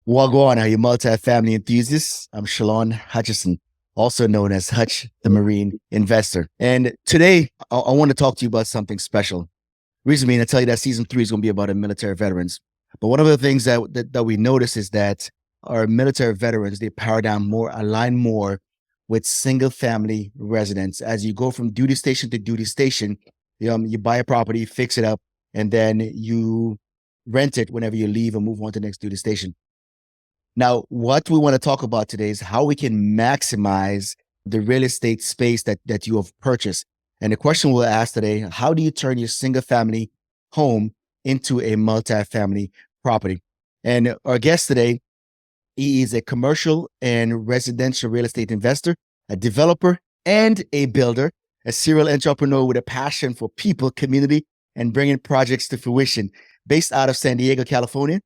Wagwan, are you multifamily enthusiasts? I'm Shalon Hutchison, also known as Hutch, the Marine Investor. And today, I want to talk to you about something special. Reason being, I tell you that season 3 is going to be about our military veterans. But one of the things that we notice is that our military veterans, they paradigm more, align more with single family residents. As you go from duty station to duty station, you buy a property, fix it up, and then you rent it whenever you leave and move on to the next duty station. Now, what we want to talk about today is how we can maximize the real estate space that you have purchased. And the question we'll ask today, how do you turn your single family home into a multi-family property? And our guest today, he is a commercial and residential real estate investor, a developer, and a builder, a serial entrepreneur with a passion for people, community, and bringing projects to fruition. Based out of San Diego, California,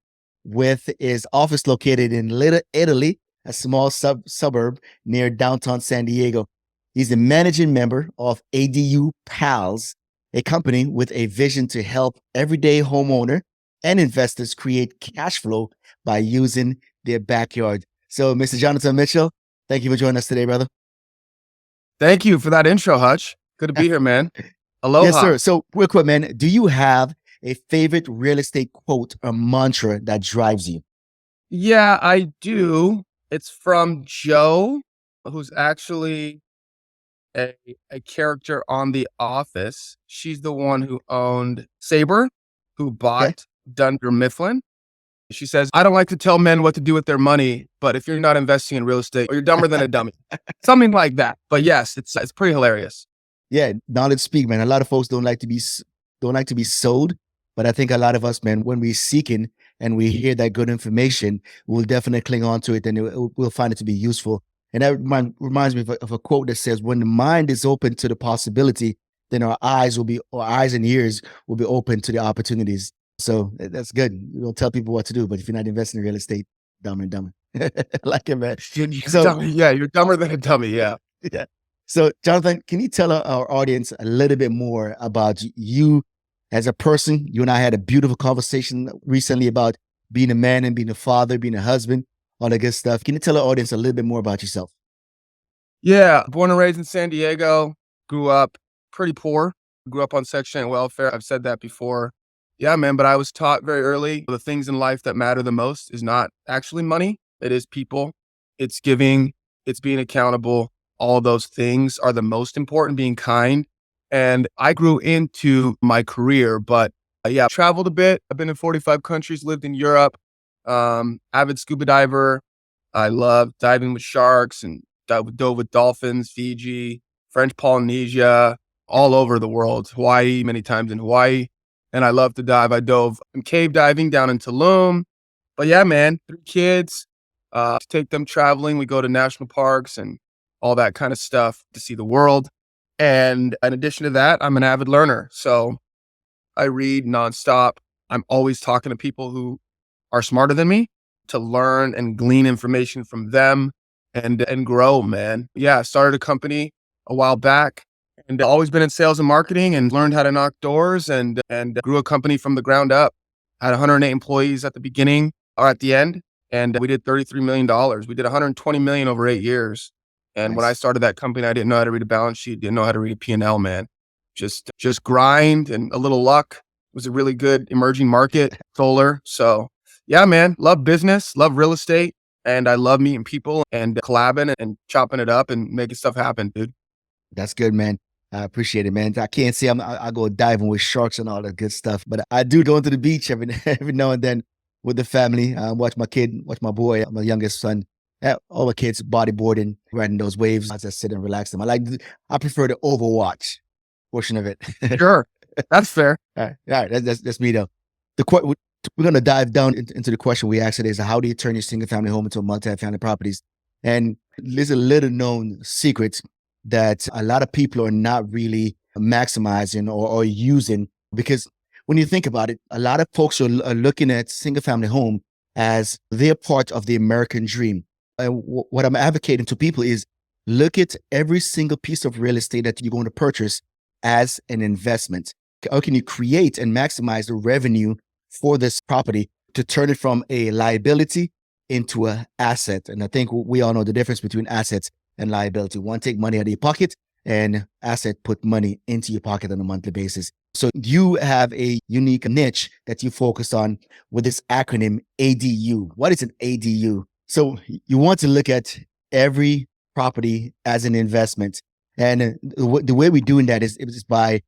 with his office located in Little Italy, a small suburb near downtown San Diego. He's the managing member of ADU Pals, a company with a vision to help everyday homeowner and investors create cash flow by using their backyard. So, Mr. Jonathan Mitchell, thank you for joining us today, brother. Thank you for that intro, Hutch. Good to be here, man. Aloha. Yes, sir. So, real quick, man, do you have a favorite real estate quote or mantra that drives you? Yeah, I do. It's from Joe, who's actually a character on The Office. She's the one who owned Sabre, who bought Dunder Mifflin. She says, I don't like to tell men what to do with their money, but if you're not investing in real estate, or you're dumber than a dummy. Something like that. But yes, it's pretty hilarious. Yeah, knowledge speak, man. A lot of folks don't like to be sold, but I think a lot of us, man, when we're seeking and we hear that good information, we'll definitely cling on to it and we'll find it to be useful. And that reminds me of a quote that says, when the mind is open to the possibility, then our eyes and ears will be open to the opportunities. So that's good. You don't tell people what to do, but if you're not investing in real estate, dumber and dumber. Like it, man. You're dumber than a dummy. Yeah. Yeah. So, Jonathan, can you tell our audience a little bit more about you as a person? You and I had a beautiful conversation recently about being a man and being a father, being a husband, all that good stuff. Can you tell our audience a little bit more about yourself? Yeah. Born and raised in San Diego, grew up pretty poor, grew up on Section 8 welfare. I've said that before. Yeah, man. But I was taught very early the things in life that matter the most is not actually money. It is people. It's giving. It's being accountable. All those things are the most important, being kind. And I grew into my career, but traveled a bit. I've been in 45 countries, lived in Europe, avid scuba diver. I love diving with sharks and dove with dolphins, Fiji, French Polynesia, all over the world, Hawaii, many times in Hawaii. And I love to dive. I dove cave diving down in Tulum. But yeah, man, 3 kids, to take them traveling. We go to national parks and all that kind of stuff to see the world. And in addition to that, I'm an avid learner. So I read nonstop. I'm always talking to people who are smarter than me to learn and glean information from them and grow, man. Yeah, I started a company a while back and always been in sales and marketing and learned how to knock doors and grew a company from the ground up. Had 108 employees at the beginning or at the end. And we did $33 million. We did $120 million over 8 years. And when I started that company, I didn't know how to read a balance sheet, didn't know how to read a P&L, man. Just grind and a little luck. It was a really good emerging market, solar. So yeah, man, love business, love real estate. And I love meeting people and collabing and chopping it up and making stuff happen, dude. That's good, man. I appreciate it, man. I can't say I go diving with sharks and all that good stuff, but I do go to the beach every now and then with the family. Watch my boy, my youngest son. All the kids bodyboarding, riding those waves. I just sit and relax them. I prefer the overwatch portion of it. Sure, that's fair. All right. That's me though. We're going to dive down into the question we asked today is how do you turn your single family home into multi-family properties? And there's a little known secret that a lot of people are not really maximizing or using, because when you think about it, a lot of folks are looking at single family home as their part of the American dream. And what I'm advocating to people is look at every single piece of real estate that you're going to purchase as an investment. How can you create and maximize the revenue for this property to turn it from a liability into an asset. And I think we all know the difference between assets and liability. One take money out of your pocket, and asset put money into your pocket on a monthly basis. So you have a unique niche that you focus on with this acronym ADU. What is an ADU? So you want to look at every property as an investment. And the way we're doing that is by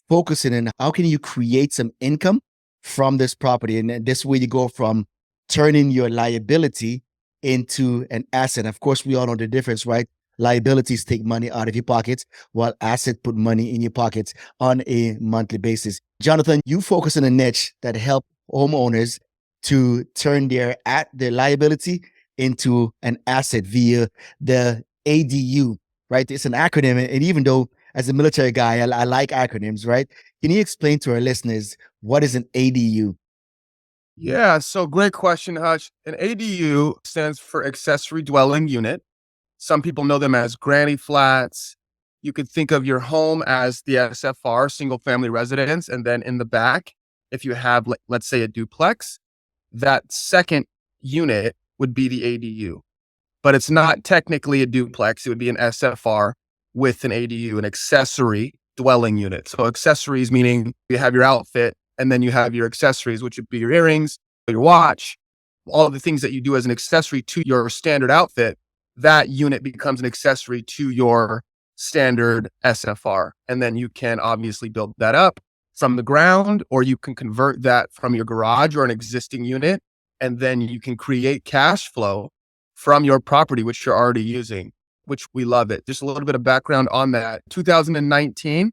focusing on how can you create some income from this property. And this way you go from turning your liability into an asset. Of course, we all know the difference, right? Liabilities take money out of your pockets, while asset put money in your pockets on a monthly basis. Jonathan, you focus on a niche that help homeowners to turn their liability into an asset via the ADU, right? It's an acronym, and even though as a military guy, I like acronyms, right? Can you explain to our listeners what is an ADU? Yeah, so great question, Hutch. An ADU stands for accessory dwelling unit. Some people know them as granny flats. You could think of your home as the SFR, single family residence. And then in the back, if you have, let's say, a duplex, that second unit would be the ADU. But it's not technically a duplex. It would be an SFR with an ADU, an accessory dwelling unit. So accessories meaning you have your outfit and then you have your accessories, which would be your earrings, your watch, all of the things that you do as an accessory to your standard outfit. That unit becomes an accessory to your standard SFR. And then you can obviously build that up from the ground, or you can convert that from your garage or an existing unit. And then you can create cash flow from your property, which you're already using, which we love it. Just a little bit of background on that. 2019,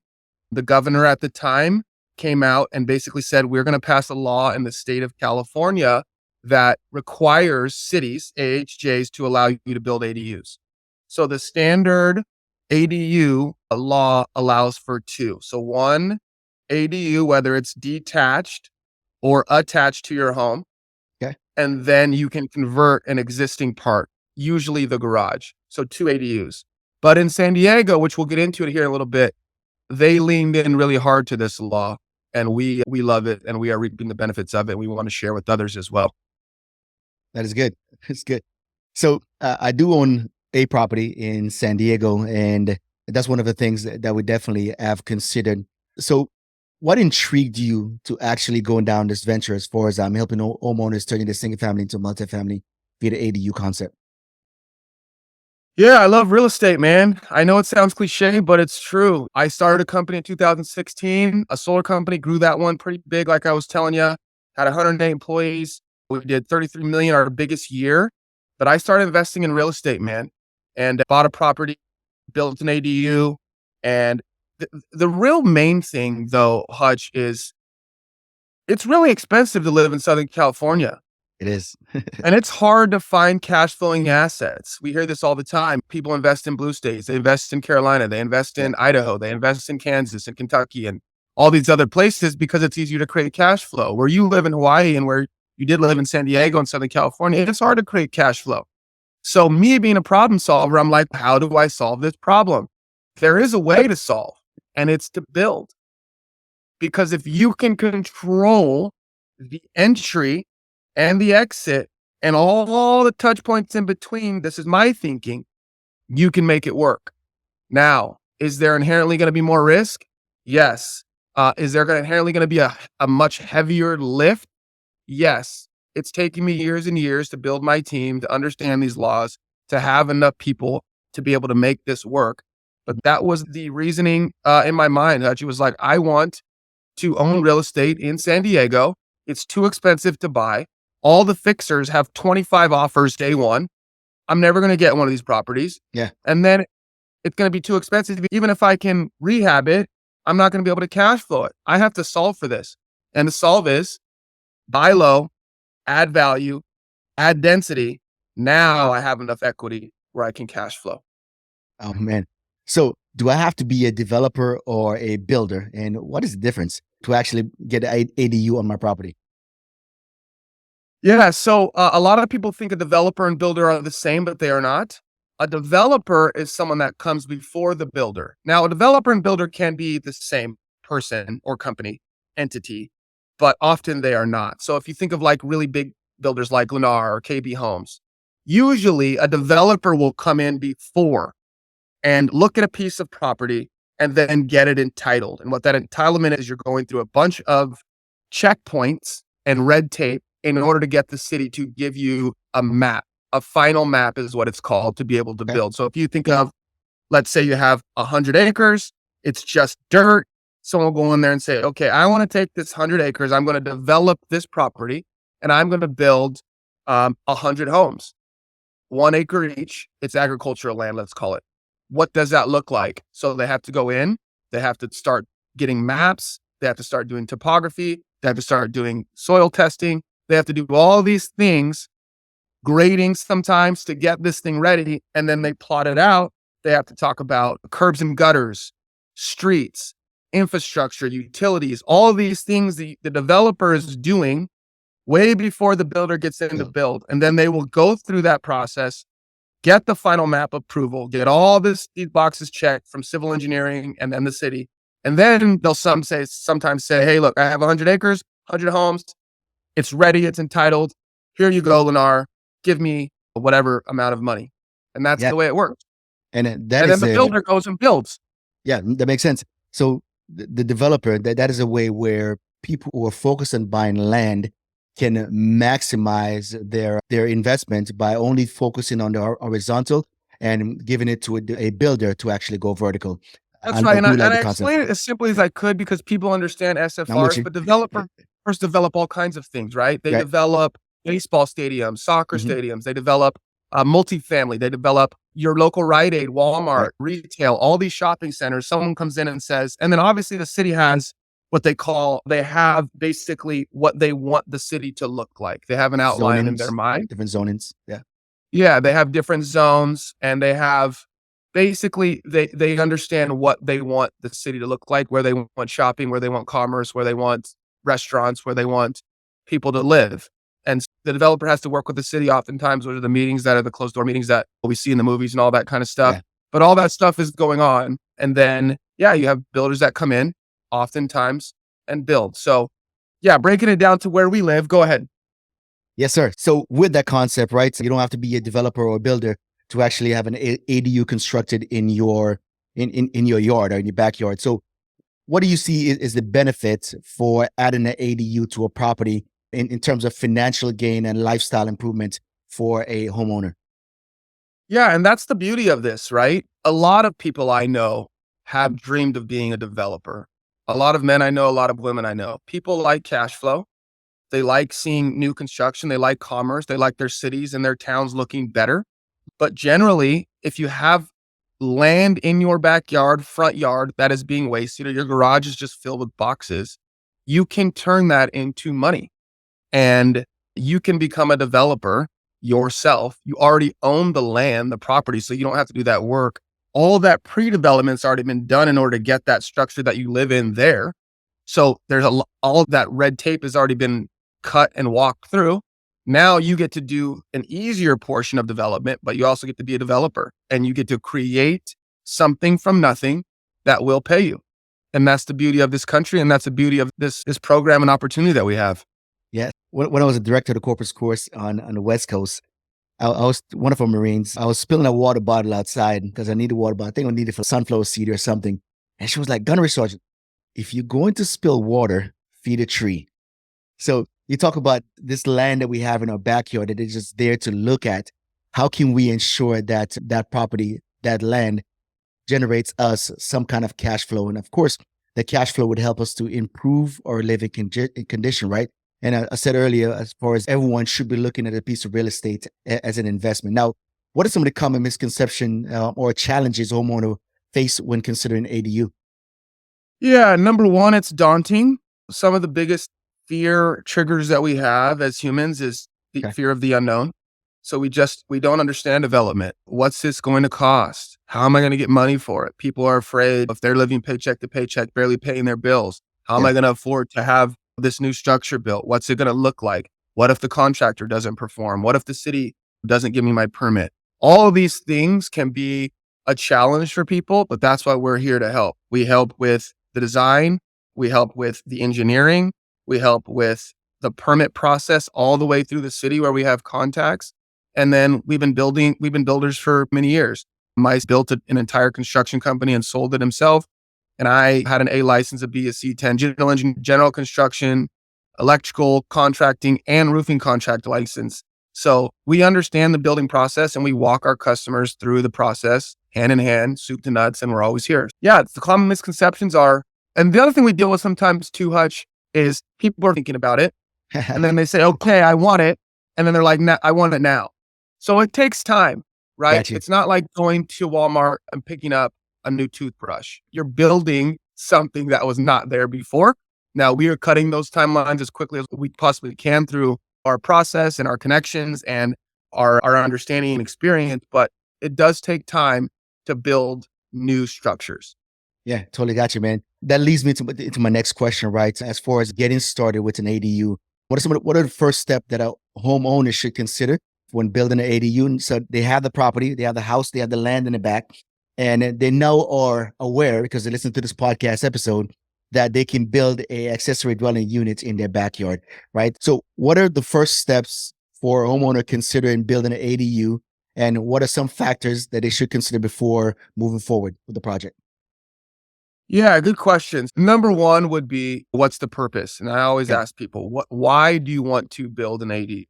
the governor at the time came out and basically said, we're going to pass a law in the state of California that requires cities, AHJs, to allow you to build ADUs. So the standard ADU law allows for two. So one ADU, whether it's detached or attached to your home, Okay. and then you can convert an existing part, usually the garage. So two ADUs. But in San Diego, which we'll get into it here in a little bit, they leaned in really hard to this law, and we love it, and we are reaping the benefits of it. We want to share with others as well. That is good. It's good. So I do own a property in San Diego, and that's one of the things that we definitely have considered. So what intrigued you to actually going down this venture as far as I'm helping homeowners turning the single family into multifamily via the ADU concept? Yeah, I love real estate, man. I know it sounds cliche, but it's true. I started a company in 2016, a solar company, grew that one pretty big, like I was telling you, had 108 employees. We did 33 million, our biggest year. But I started investing in real estate, man, and bought a property, built an ADU. And the real main thing, though, Hutch, is it's really expensive to live in Southern California. It is. And it's hard to find cash flowing assets. We hear this all the time. People invest in blue states, they invest in Carolina, they invest in Idaho, they invest in Kansas and Kentucky and all these other places because it's easier to create cash flow. Where you live in Hawaii and where you did live in San Diego and Southern California, it's hard to create cash flow. So me being a problem solver, I'm like, how do I solve this problem? There is a way to solve, and it's to build. Because if you can control the entry and the exit and all the touch points in between, this is my thinking, you can make it work. Now, is there inherently going to be more risk? Yes. Is there inherently going to be a much heavier lift? Yes. It's taken me years and years to build my team, to understand these laws, to have enough people to be able to make this work. But that was the reasoning in my mind. It was like, I want to own real estate in San Diego. It's too expensive to buy. All the fixers have 25 offers day one. I'm never going to get one of these properties. Yeah. And then it's going to be too expensive. Even if I can rehab it, I'm not going to be able to cash flow it. I have to solve for this. And the solve is buy low, add value, add density. Now I have enough equity where I can cash flow. Oh, man. So do I have to be a developer or a builder? And what is the difference to actually get an ADU on my property? Yeah. So a lot of people think a developer and builder are the same, but they are not. A developer is someone that comes before the builder. Now, a developer and builder can be the same person or company entity, but often they are not. So if you think of like really big builders like Lennar or KB Homes, Usually a developer will come in before and look at a piece of property and then get it entitled. And what that entitlement is, you're going through a bunch of checkpoints and red tape in order to get the city to give you a map. A final map is what it's called, to be able to Okay. build. So if you think of, let's say you have 100 acres, it's just dirt. Someone will go in there and say, okay, I want to take this 100 acres, I'm going to develop this property, and I'm going to build 100 homes, 1 acre each. It's agricultural land, let's call it. What does that look like? So they have to go in, they have to start getting maps, they have to start doing topography, they have to start doing soil testing, they have to do all these things, grading sometimes to get this thing ready, and then they plot it out. They have to talk about curbs and gutters, streets, infrastructure, utilities, all of these things the developer is doing way before the builder gets in to build. And then they will go through that process, get the final map approval, get all these boxes checked from civil engineering and then the city. And then they'll sometimes say, hey, look, I have 100 acres, 100 homes. It's ready. It's entitled. Here you go, Lennar. Give me whatever amount of money. And that's Yeah. the way it works. And that And is then the a, builder goes and builds. yeah, that makes sense. So the developer, that is a way where people who are focused on buying land can maximize their investment by only focusing on the horizontal and giving it to a builder to actually go vertical. That's I right. And do I, like and the I concept. explain it as simply as I could because people understand I'm with SFRs, you. but developers develop all kinds of things, right? They Right. develop baseball stadiums, soccer Mhm. stadiums. They develop multifamily. They develop your local Rite Aid, Walmart, Right. retail, all these shopping centers. Someone comes in and says, and then obviously the city has what they have basically what they want the city to look like. They have an outline in their Zonings, mind. different zonings. Yeah. Yeah, they have different zones and they have basically they understand what they want the city to look like, where they want shopping, where they want commerce, where they want restaurants, where they want people to live. And the developer has to work with the city oftentimes, what are the meetings that are the closed door meetings that we see in the movies and all that kind of stuff. Yeah. But all that stuff is going on. And then, yeah, you have builders that come in oftentimes and build. So, yeah, breaking it down to where we live, go ahead. Yes, sir. So with that concept, right? So you don't have to be a developer or a builder to actually have an ADU constructed in your in your yard or in your backyard. So what do you see is the benefit for adding an ADU to a property in terms of financial gain and lifestyle improvement for a homeowner? Yeah, and that's the beauty of this, right? A lot of people I know have dreamed of being a developer. A lot of men I know, a lot of women I know. People like cash flow. They like seeing new construction. They like commerce. They like their cities and their towns looking better. But generally, if you have land in your backyard, front yard that is being wasted, or your garage is just filled with boxes, you can turn that into money and you can become a developer yourself. You already own the land, the property, so you don't have to do that work. All that pre-development's already been done in order to get that structure that you live in there. So there's all of that red tape has already been cut and walked through. Now you get to do an easier portion of development, but you also get to be a developer and you get to create something from nothing that will pay you. And that's the beauty of this country. And that's the beauty of this program and opportunity that we have. Yeah. When I was a director of the corporate course on the West Coast, I was one of our Marines. I was spilling a water bottle outside because I needed water bottle. I think I needed it for sunflower seed or something. And she was like, Gunnery Sergeant, if you're going to spill water, feed a tree. So you talk about this land that we have in our backyard that is just there to look at. How can we ensure that that property, that land generates us some kind of cash flow? And of course, the cash flow would help us to improve our living condition, right? And I said earlier, as far as everyone should be looking at a piece of real estate as an investment. Now, what are some of the common misconceptions or challenges homeowner face when considering ADU? Yeah. Number one, it's daunting. Some of the biggest fear triggers that we have as humans is the Okay. fear of the unknown. So we don't understand development. What's this going to cost? How am I going to get money for it? People are afraid if they're living paycheck to paycheck, barely paying their bills. How am Yeah. I going to afford to have this new structure built? What's it going to look like? What if the contractor doesn't perform? What if the city doesn't give me my permit? All of these things can be a challenge for people, but that's why we're here to help. We help with the design. We help with the engineering. We help with the permit process all the way through the city where we have contacts. And then we've been builders for many years. Mike built an entire construction company and sold it himself. And I had an A license, a B, a C10, general construction, electrical, contracting, and roofing contract license. So we understand the building process and we walk our customers through the process hand in hand, soup to nuts, and we're always here. Yeah, the common misconceptions are, and the other thing we deal with sometimes too, Hutch, is people are thinking about it and then they say, okay, I want it. And then they're like, I want it now. So it takes time, right? Got you. It's not like going to Walmart and picking up a new toothbrush. You're building something that was not there before. Now we are cutting those timelines as quickly as we possibly can through our process and our connections and our understanding and experience, but it does take time to build new structures. Yeah, totally got you, man. That leads me to my next question, right? As far as getting started with an ADU, what are the first steps that a homeowner should consider when building an ADU? And so they have the property, they have the house, they have the land in the back, and they know or aware because they listen to this podcast episode that they can build a accessory dwelling unit in their backyard, right? So what are the first steps for a homeowner considering building an ADU, and what are some factors that they should consider before moving forward with the project? Yeah, good questions. Number one would be, what's the purpose? And I always Okay. ask people, why do you want to build an AD?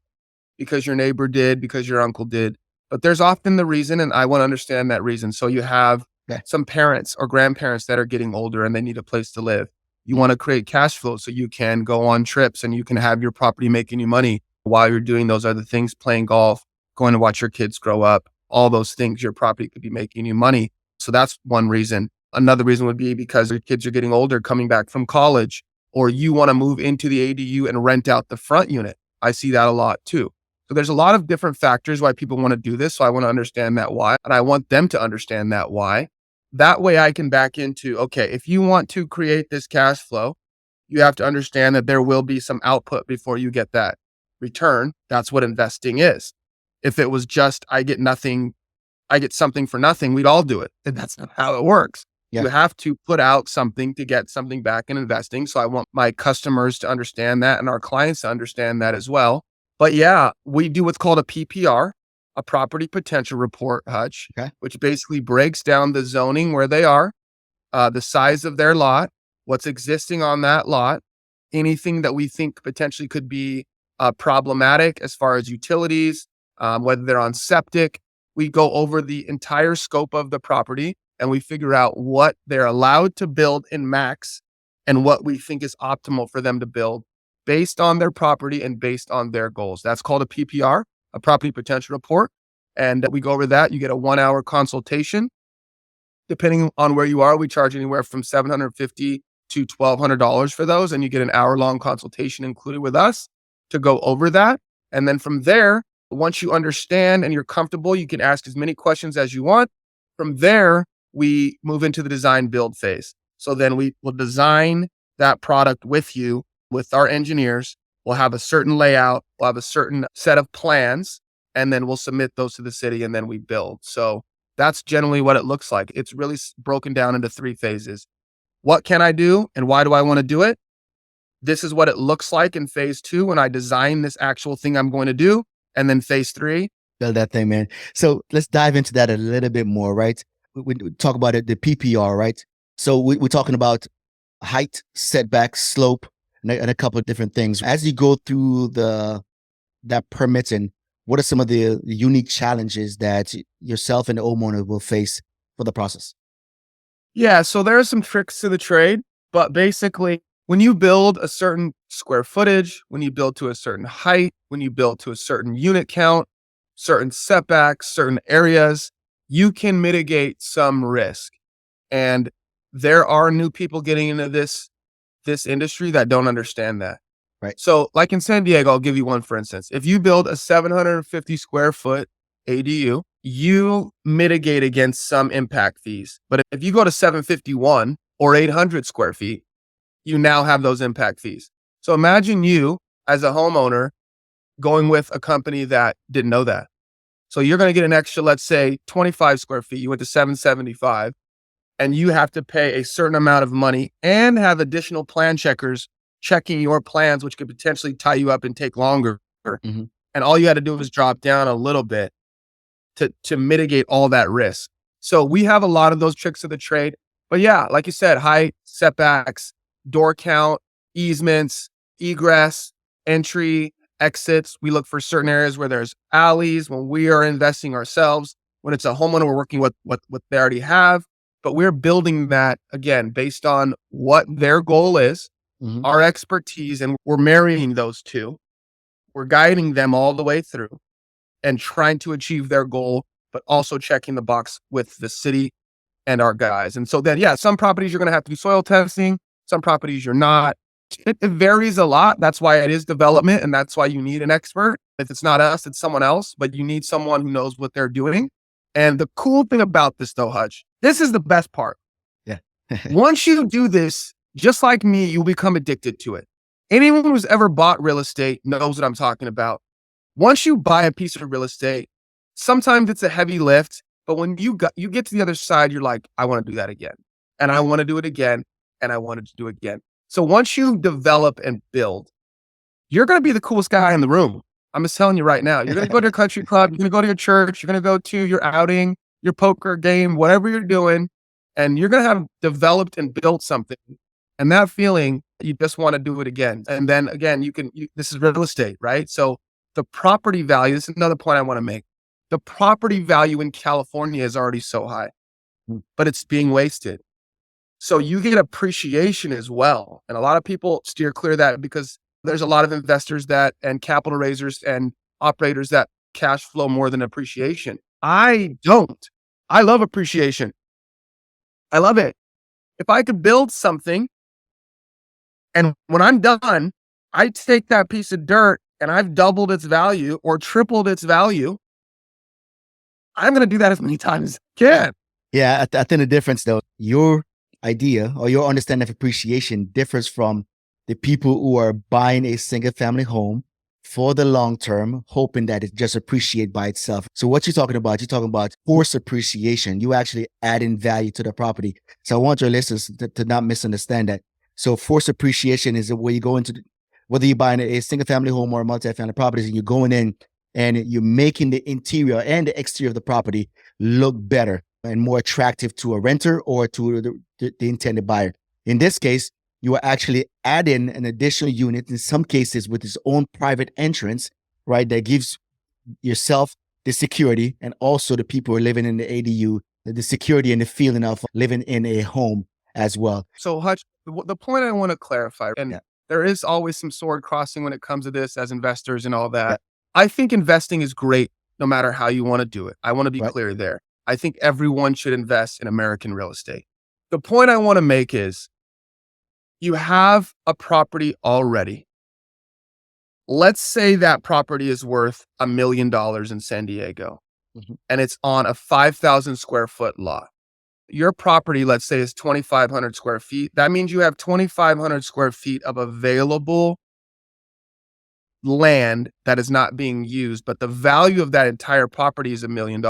Because your neighbor did, because your uncle did. But there's often the reason, and I want to understand that reason. So you have Okay. some parents or grandparents that are getting older and they need a place to live. You want to create cash flow so you can go on trips and you can have your property making you money while you're doing those other things, playing golf, going to watch your kids grow up, all those things, your property could be making you money. So that's one reason. Another reason would be because your kids are getting older, coming back from college, or you want to move into the ADU and rent out the front unit. I see that a lot too. So there's a lot of different factors why people want to do this. So I want to understand that why, and I want them to understand that why. That way I can back into, okay, if you want to create this cash flow, you have to understand that there will be some output before you get that return. That's what investing is. If it was just, I get something for nothing, we'd all do it. And that's not how it works. Yeah. You have to put out something to get something back in investing. So I want my customers to understand that and our clients to understand that as well. But yeah, we do what's called a PPR, a property potential report, Hutch, Okay. which basically breaks down the zoning where they are, the size of their lot, what's existing on that lot, anything that we think potentially could be problematic as far as utilities, whether they're on septic. We go over the entire scope of the property and we figure out what they're allowed to build in max and what we think is optimal for them to build based on their property and based on their goals. That's called a PPR, a property potential report. And we go over that. You get a 1 hour consultation. Depending on where you are, we charge anywhere from $750 to $1,200 for those. And you get an hour-long consultation included with us to go over that. And then from there, once you understand and you're comfortable, you can ask as many questions as you want. From there, we move into the design build phase. So then we will design that product with you, with our engineers. We'll have a certain layout, we'll have a certain set of plans, and then we'll submit those to the city and then we build. So that's generally what it looks like. It's really broken down into 3 phases. What can I do and why do I want to do it? This is what it looks like in phase 2 when I design this actual thing I'm going to do. And then phase 3. Build that thing, man. So let's dive into that a little bit more, right? We talk about it, the PPR, right? So we're talking about height, setback, slope, and a couple of different things. As you go through that permitting, what are some of the unique challenges that yourself and the homeowner will face for the process? Yeah, so there are some tricks to the trade, but basically when you build a certain square footage, when you build to a certain height, when you build to a certain unit count, certain setbacks, certain areas, you can mitigate some risk. And there are new people getting into this industry that don't understand that. Right. So like in San Diego, I'll give you one for instance. If you build a 750 square foot ADU, you mitigate against some impact fees. But if you go to 751 or 800 square feet, you now have those impact fees. So imagine you as a homeowner going with a company that didn't know that. So you're going to get an extra, let's say 25 square feet. You went to 775 and you have to pay a certain amount of money and have additional plan checkers checking your plans, which could potentially tie you up and take longer. Mm-hmm. And all you had to do was drop down a little bit to mitigate all that risk. So we have a lot of those tricks of the trade. But yeah, like you said, height, setbacks, door count, easements, egress, entry, exits. We look for certain areas where there's alleys when we are investing ourselves. When it's a homeowner, we're working with what they already have. But we're building that again based on what their goal is, Mhm. our expertise, and we're marrying those two. We're guiding them all the way through and trying to achieve their goal, but also checking the box with the city and our guys. And so then, yeah, some properties you're going to have to do soil testing, some properties you're not. It varies a lot. That's why it is development, and that's why you need an expert. If it's not us, it's someone else, but you need someone who knows what they're doing. And the cool thing about this, though, Hutch, this is the best part. Yeah. Once you do this, just like me, you'll become addicted to it. Anyone who's ever bought real estate knows what I'm talking about. Once you buy a piece of real estate, sometimes it's a heavy lift, but when you get to the other side, you're like, I want to do that again. And I want to do it again. And I wanted to do it again. So once you develop and build, you're going to be the coolest guy in the room. I'm just telling you right now. You're going to go to a country club. You're going to go to your church. You're going to go to your outing, your poker game, whatever you're doing. And you're going to have developed and built something. And that feeling, you just want to do it again. And then again, this is real estate, right? So the property value, this is another point I want to make. The property value in California is already so high, but it's being wasted. So you get appreciation as well. And a lot of people steer clear of that because there's a lot of investors that and capital raisers and operators that cash flow more than appreciation. I don't. I love appreciation. I love it. If I could build something and when I'm done, I take that piece of dirt and I've doubled its value or tripled its value, I'm going to do that as many times as I can. Yeah, I think the difference though, your idea or your understanding of appreciation differs from the people who are buying a single family home for the long term, hoping that it just appreciate by itself. So what you're talking about forced appreciation. You actually adding value to the property. So I want your listeners to not misunderstand that. So forced appreciation is where you go into, whether you're buying a single family home or a multi-family properties, and you're going in and you're making the interior and the exterior of the property look better and more attractive to a renter or to the intended buyer. In this case, you are actually adding an additional unit, in some cases with its own private entrance, right? That gives yourself the security and also the people who are living in the ADU, the security and the feeling of living in a home as well. So Hutch, the point I want to clarify, and Yeah. there is always some sword crossing when it comes to this as investors and all Yeah. that. I think investing is great no matter how you want to do it. I want to be Right. clear there. I think everyone should invest in American real estate. The point I want to make is you have a property already. Let's say that property is worth $1 million in San Diego and it's on a 5,000 square foot lot. Your property, let's say, is 2,500 square feet. That means you have 2,500 square feet of available land that is not being used, but the value of that entire property is $1 million.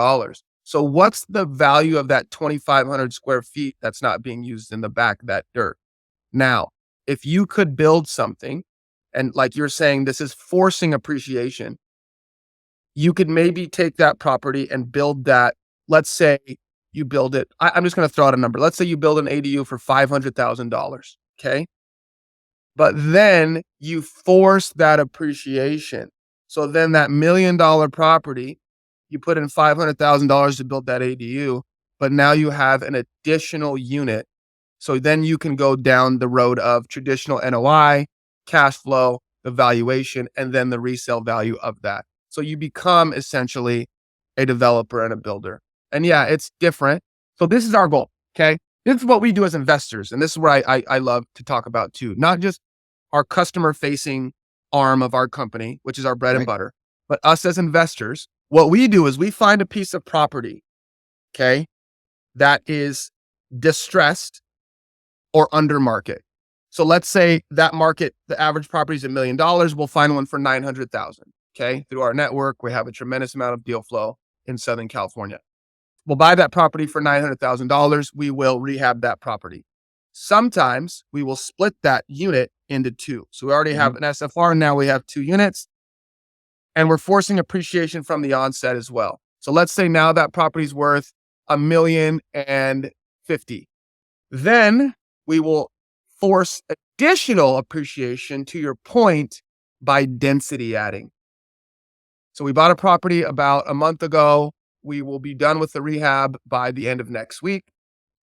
So what's the value of that 2,500 square feet that's not being used in the back of that dirt? Now, if you could build something, and like you're saying, this is forcing appreciation, you could maybe take that property and build that. Let's say you build it. I'm just going to throw out a number. Let's say you build an ADU for $500,000. Okay. But then you force that appreciation. So then that $1 million property, you put in $500,000 to build that ADU, but now you have an additional unit. So then you can go down the road of traditional NOI, cash flow, the valuation, and then the resale value of that. So you become essentially a developer and a builder. And yeah, it's different. So this is our goal. Okay. This is what we do as investors. And this is where I love to talk about too, not just our customer facing arm of our company, which is our bread and Right. butter, but us as investors. What we do is we find a piece of property, okay, that is distressed or under market. So let's say that market, the average property is $1 million. We'll find one for 900,000. Okay. Through our network, we have a tremendous amount of deal flow in Southern California. We'll buy that property for $900,000. We will rehab that property. Sometimes we will split that unit into two. So we already have an SFR. Now we have two units. And we're forcing appreciation from the onset as well. So let's say now that property's worth $1,050,000. Then we will force additional appreciation, to your point, by density adding. So we bought a property about a month ago. We will be done with the rehab by the end of next week.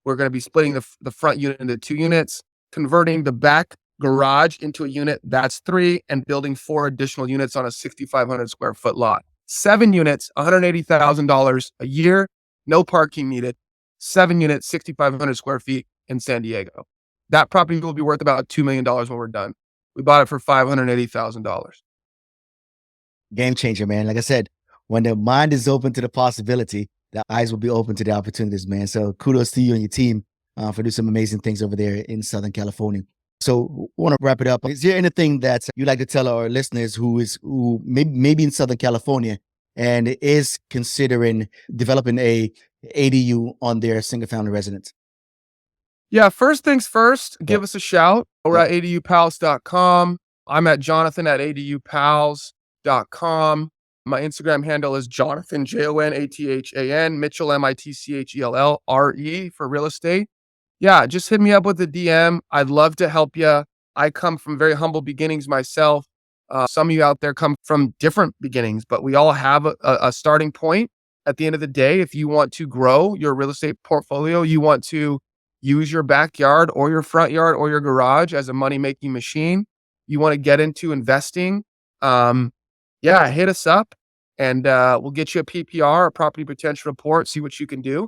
We're going to be splitting the front unit into 2 units, converting the back garage into a unit, that's 3, and building 4 additional units on a 6,500 square foot lot. 7 units, $180,000 a year, no parking needed. 7 units, 6,500 square feet in San Diego. That property will be worth about $2 million when we're done. We bought it for $580,000. Game changer, man. Like I said, when the mind is open to the possibility, the eyes will be open to the opportunities, man. So kudos to you and your team for doing some amazing things over there in Southern California. So I want to wrap it up. Is there anything that you'd like to tell our listeners who maybe in Southern California and is considering developing a ADU on their single family residence? Yeah, first things first, give us a shout. We're at adupals.com. I'm at Jonathan at adupals.com. My Instagram handle is Jonathan, Jonathan, Mitchell, Mitchellre for real estate. Yeah, just hit me up with a DM. I'd love to help you. I come from very humble beginnings myself. Some of you out there come from different beginnings, but we all have a starting point. At the end of the day, if you want to grow your real estate portfolio, you want to use your backyard or your front yard or your garage as a money-making machine, you want to get into investing, hit us up and we'll get you a PPR, a property potential report, see what you can do.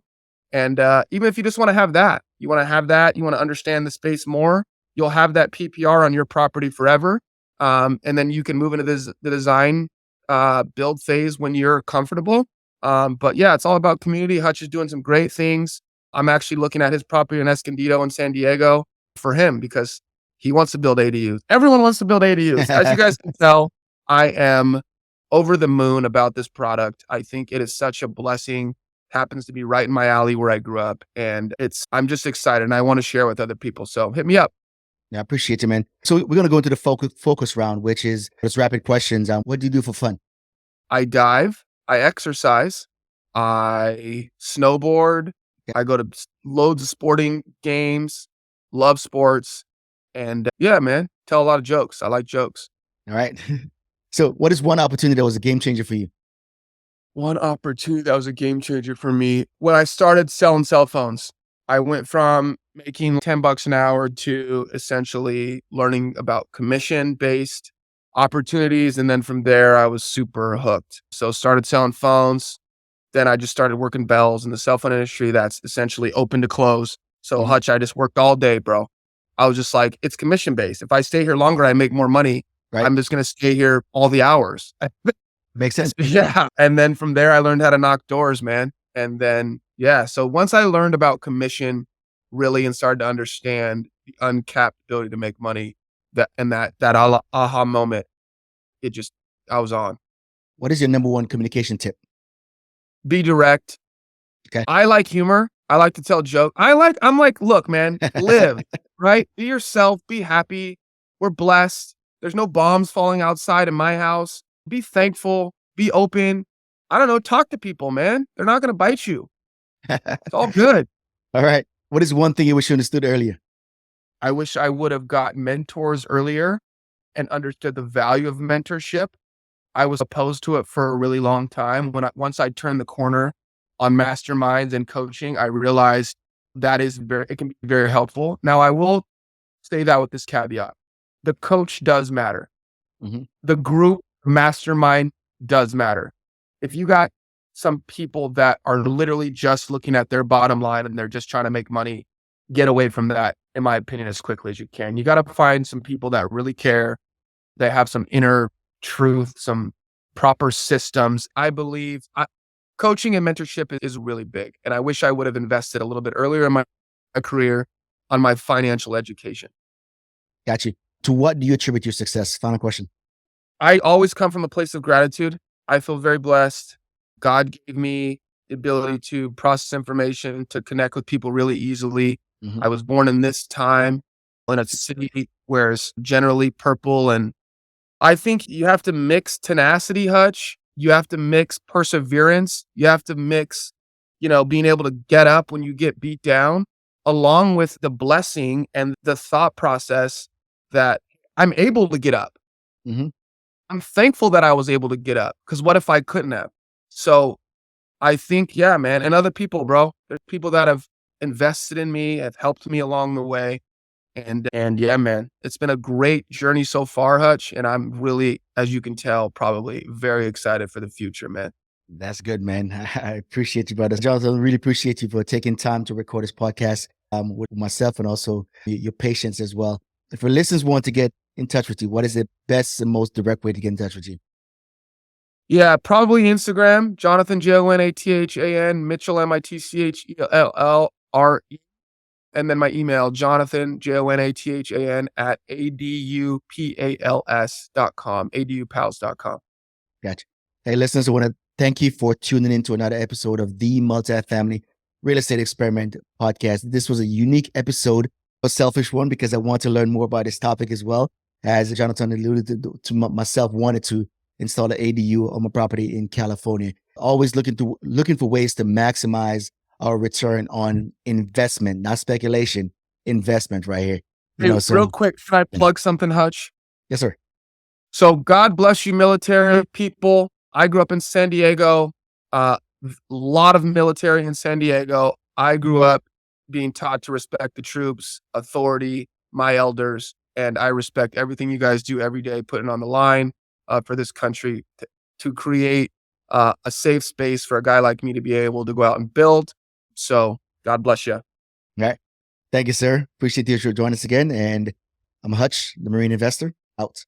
And even if you just want to have that, you want to understand the space more, you'll have that PPR on your property forever. And then you can move into the design build phase when you're comfortable. But yeah, it's all about community. Hutch is doing some great things. I'm actually looking at his property in Escondido in San Diego for him because he wants to build ADUs. Everyone wants to build ADUs. As you guys can tell, I am over the moon about this product. I think it is such a blessing. Happens to be right in my alley where I grew up. And I'm just excited and I want to share with other people. So hit me up. Yeah, I appreciate you, man. So we're going to go into the focus round, which is just rapid questions. What do you do for fun? I dive. I exercise. I snowboard. I go to loads of sporting games, love sports, and yeah, man, tell a lot of jokes. I like jokes. All right. So what is one opportunity that was a game changer for you? One opportunity that was a game changer for me. When I started selling cell phones, I went from making $10 an hour to essentially learning about commission-based opportunities. And then from there, I was super hooked. So started selling phones. Then I just started working bells in the cell phone industry. That's essentially open to close. So Hutch, I just worked all day, bro. I was just like, it's commission based. If I stay here longer, I make more money. Right. I'm just going to stay here all the hours. Makes sense. Yeah. And then from there, I learned how to knock doors, man. And then, yeah. So once I learned about commission really and started to understand the uncapped ability to make money, that aha moment, I was on. What is your number one communication tip? Be direct. Okay. I like humor. I like to tell jokes. I'm like, look, man, live, right? Be yourself. Be happy. We're blessed. There's no bombs falling outside in my house. Be thankful. Be open. I don't know. Talk to people, man. They're not going to bite you. It's all good. All right. What is one thing you wish you understood earlier? I wish I would have got mentors earlier and understood the value of mentorship. I was opposed to it for a really long time. Once I turned the corner on masterminds and coaching, I realized it can be very helpful. Now I will say that with this caveat. The coach does matter. Mm-hmm. The group mastermind does matter. If you got some people that are literally just looking at their bottom line and they're just trying to make money, get away from that, in my opinion, as quickly as you can. You got to find some people that really care. They have some inner truth, some proper systems. I believe coaching and mentorship is really big. And I wish I would have invested a little bit earlier in my career on my financial education. Got you. To what do you attribute your success? Final question. I always come from a place of gratitude. I feel very blessed. God gave me the ability to process information, to connect with people really easily. Mm-hmm. I was born in this time in a city where it's generally purple and I think you have to mix tenacity, Hutch. You have to mix perseverance. You have to mix, being able to get up when you get beat down, along with the blessing and the thought process that I'm able to get up. Hmm. I'm thankful that I was able to get up because what if I couldn't have? So I think, yeah, man, and other people, bro. There's people that have invested in me, have helped me along the way. And yeah, man, it's been a great journey so far, Hutch. And I'm really, as you can tell, probably very excited for the future, man. That's good, man. I appreciate you, brother. Jonathan, really appreciate you for taking time to record this podcast with myself and also your patience as well. If our listeners want to get in touch with you, what is the best and most direct way to get in touch with you? Yeah, probably Instagram, Jonathan Jonathan, Mitchell Mitchellre, and then my email, Jonathan Jonathan at adupals.com, adupals.com. Gotcha. Hey, listeners, I want to thank you for tuning in to another episode of the Multifamily Real Estate Experiment podcast. This was a unique episode, a selfish one, because I want to learn more about this topic as well. As Jonathan alluded to myself, wanted to install an ADU on my property in California. Always looking for ways to maximize our return on investment, not speculation, investment right here. Hey, real So quick, can I plug something, Hutch? yes, sir. So God bless you, military people. I grew up in San Diego. A lot of military in San Diego. I grew up being taught to respect the troops, authority, my elders, and I respect everything you guys do every day, putting on the line for this country to create a safe space for a guy like me to be able to go out and build. So God bless you. All right. Thank you, sir. Appreciate you for joining us again. And I'm Hutch, the Marine Investor, out.